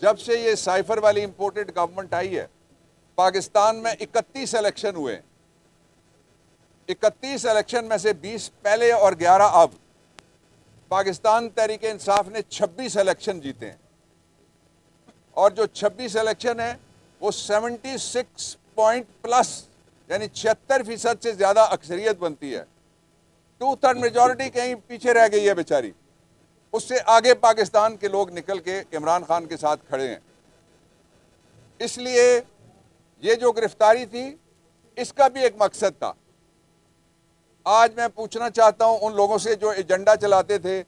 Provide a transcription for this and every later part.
جب سے یہ سائفر والی امپورٹڈ گورنمنٹ آئی ہے پاکستان میں 31 الیکشن ہوئے ہیں. 31 الیکشن میں سے 20 پہلے اور 11 اب. پاکستان تحریک انصاف نے 26 الیکشن جیتے ہیں اور جو 26 الیکشن ہیں وہ 76 پوائنٹ پلس یعنی 76% سے زیادہ اکثریت بنتی ہے. 2/3 میجورٹی کہیں پیچھے رہ گئی ہے بیچاری. اس سے آگے پاکستان کے لوگ نکل کے عمران خان کے ساتھ کھڑے ہیں. اس لیے یہ جو گرفتاری تھی اس کا بھی ایک مقصد تھا. آج میں پوچھنا چاہتا ہوں ان لوگوں سے جو ایجنڈا چلاتے تھے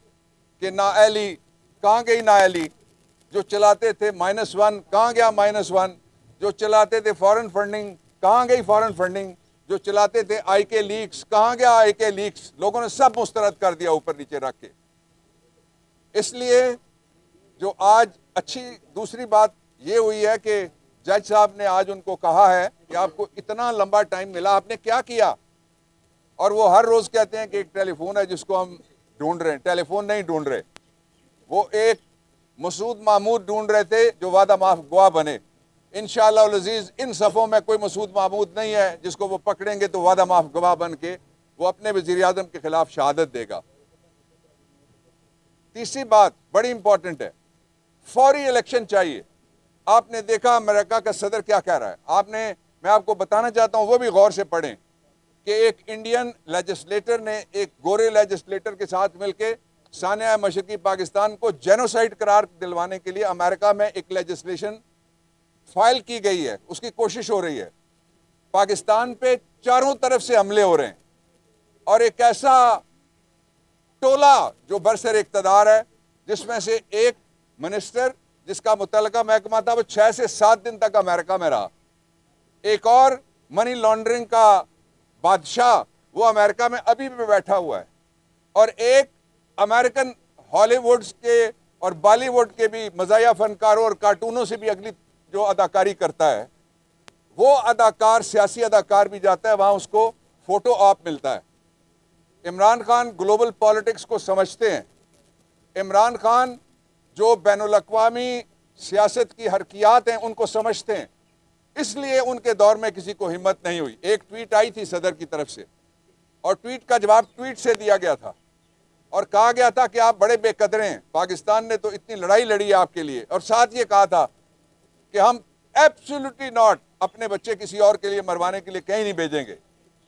کہ نااہلی کہاں گئی نااہلی, جو چلاتے تھے -1 کہاں گیا -1, جو چلاتے تھے فارن فنڈنگ کہاں گئی فارن فنڈنگ, جو چلاتے تھے آئی کے لیکس کہاں گیا آئی کے لیکس. لوگوں نے سب مسترد کر دیا اوپر نیچے رکھ کے. اس لیے جو آج اچھی دوسری بات یہ ہوئی ہے کہ جج صاحب نے آج ان کو کہا ہے کہ آپ کو اتنا لمبا ٹائم ملا, آپ نے کیا کیا. اور وہ ہر روز کہتے ہیں کہ ایک ٹیلی فون ہے جس کو ہم ڈھونڈ رہے ہیں. ٹیلی فون نہیں ڈھونڈ رہے, وہ ایک مسعود محمود ڈھونڈ رہے تھے جو وعدہ معاف گواہ بنے. انشاءاللہ العزیز ان صفوں میں کوئی مسعود محمود نہیں ہے جس کو وہ پکڑیں گے تو وعدہ معاف گواہ بن کے وہ اپنے وزیر اعظم کے خلاف شہادت دے گا. تیسری بات بڑی امپورٹنٹ ہے, فوری الیکشن چاہیے. آپ نے دیکھا امریکہ کا صدر کیا کہہ رہا ہے. میں آپ کو بتانا چاہتا ہوں, وہ بھی غور سے پڑھیں کہ ایک انڈین لیجسلیٹر نے ایک گورے لیجسلیٹر کے ساتھ مل کے سانحہ مشرقی پاکستان کو جینوسائیڈ قرار دلوانے کے لیے امریکہ میں ایک لیجسلیشن فائل کی گئی ہے. اس کی کوشش ہو رہی ہے. پاکستان پہ چاروں طرف سے حملے ہو رہے ہیں اور ایک ایسا ٹولہ جو برسر اقتدار ہے جس میں سے ایک منسٹر جس کا متعلقہ محکمہ تھا وہ 6 سے 7 دن تک امریکہ میں رہا. ایک اور منی لانڈرنگ کا بادشاہ وہ امریکہ میں ابھی بھی بیٹھا ہوا ہے. اور ایک امریکن ہالی ووڈز کے اور بالی ووڈ کے بھی مزاحیہ فنکاروں اور کارٹونوں سے بھی اگلی جو اداکاری کرتا ہے, وہ اداکار سیاسی اداکار بھی جاتا ہے وہاں اس کو فوٹو آپ ملتا ہے. عمران خان گلوبل پالیٹکس کو سمجھتے ہیں. عمران خان جو بین الاقوامی سیاست کی حرکیات ہیں ان کو سمجھتے ہیں. اس لیے ان کے دور میں کسی کو ہمت نہیں ہوئی. ایک ٹویٹ آئی تھی صدر کی طرف سے اور ٹویٹ کا جواب ٹویٹ سے دیا گیا تھا اور کہا گیا تھا کہ آپ بڑے بے قدرے ہیں, پاکستان نے تو اتنی لڑائی لڑی ہے آپ کے لیے. اور ساتھ یہ کہا تھا کہ ہم ایبسولوٹلی ناٹ اپنے بچے کسی اور کے لیے مروانے کے لیے کہیں نہیں بھیجیں گے,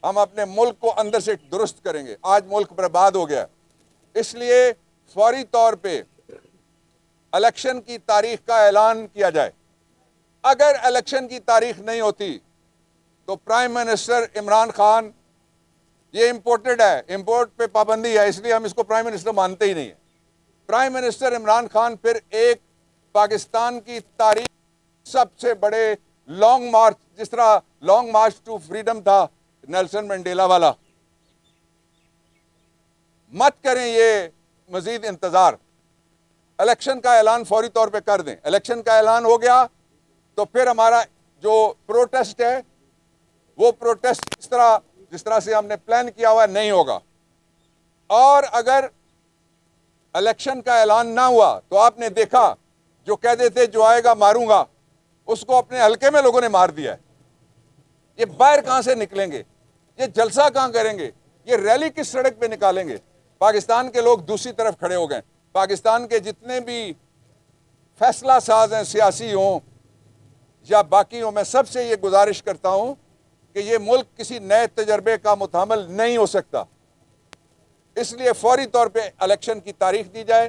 ہم اپنے ملک کو اندر سے درست کریں گے. آج ملک برباد ہو گیا. اس لیے فوری طور پہ الیکشن کی تاریخ کا اعلان کیا جائے. اگر الیکشن کی تاریخ نہیں ہوتی تو پرائم منسٹر عمران خان, یہ امپورٹڈ ہے, امپورٹ پہ پابندی ہے اس لیے ہم اس کو پرائم منسٹر مانتے ہی نہیں ہیں. پرائم منسٹر عمران خان پھر ایک پاکستان کی تاریخ سب سے بڑے لانگ مارچ, جس طرح لانگ مارچ ٹو فریڈم تھا نیلسن منڈیلا والا, مت کریں یہ مزید انتظار. الیکشن کا اعلان فوری طور پہ کر دیں. الیکشن کا اعلان ہو گیا تو پھر ہمارا جو پروٹیسٹ ہے وہ پروٹیسٹ جس طرح سے ہم نے پلان کیا ہوا نہیں ہوگا. اور اگر الیکشن کا اعلان نہ ہوا تو آپ نے دیکھا جو کہتے تھے جو آئے گا ماروں گا, اس کو اپنے حلقے میں لوگوں نے مار دیا ہے. یہ باہر کہاں سے نکلیں گے, یہ جلسہ کہاں کریں گے, یہ ریلی کس سڑک پہ نکالیں گے. پاکستان کے لوگ دوسری طرف کھڑے ہو گئے. پاکستان کے جتنے بھی فیصلہ ساز ہیں, سیاسی ہوں یا باقی ہوں, میں سب سے یہ گزارش کرتا ہوں کہ یہ ملک کسی نئے تجربے کا متحمل نہیں ہو سکتا. اس لیے فوری طور پہ الیکشن کی تاریخ دی جائے.